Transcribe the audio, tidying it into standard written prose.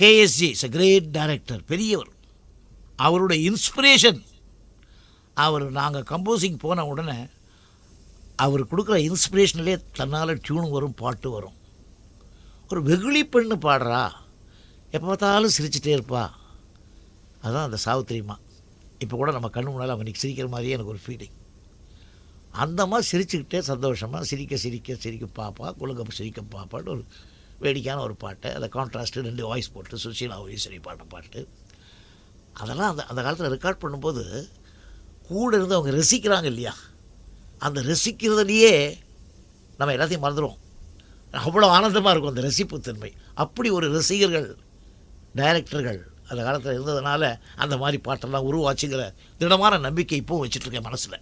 KSG is a great director, பெரியவர். அவருடைய inspiration, நாங்கள் கம்போசிங் போன உடனே அவர் கொடுக்குற இன்ஸ்பிரேஷன்லேயே தன்னால் டியூன் வரும், பாட்டு வரும். ஒரு வெகுளி பெண்ணு பாடுறா, எப்போ பார்த்தாலும் சிரிச்சிட்டே இருப்பா, அதுதான் அந்த சாவித்திரிமா. இப்போ கூட நம்ம கண்ணு முன்னால் அவங்க இன்றைக்கி சிரிக்கிற மாதிரியே எனக்கு ஒரு ஃபீலிங். அந்த மாதிரி சிரிச்சுக்கிட்டே சந்தோஷமாக சிரிக்க சிரிக்க சிரிக்க பாப்பா, குழுங்க சிரிக்க பாப்பான்னு ஒரு வேடிக்கையான ஒரு பாட்டு. அதை கான்ட்ராஸ்ட்டு 2 வாய்ஸ் போட்டு சுஷீலா ஈஸ்வரி பாடின பாட்டு. அதெல்லாம் அந்த காலத்தில் ரெக்கார்ட் பண்ணும்போது கூட இருந்து அவங்க ரசிக்கிறாங்க இல்லையா, அந்த ரசிக்கிறதுலையே நம்ம எல்லாத்தையும் மறந்துடுவோம். அவ்வளோ ஆனந்தமாக இருக்கும் அந்த ரசிப்புத்தன்மை. அப்படி ஒரு ரசிகர்கள், டைரக்டர்கள் அந்த காலத்தில் இருந்ததுனால அந்த மாதிரி பாட்டெல்லாம் உருவாச்சுங்கிற திடமான நம்பிக்கை இப்போவும் வச்சுட்ருக்கேன் மனசில்.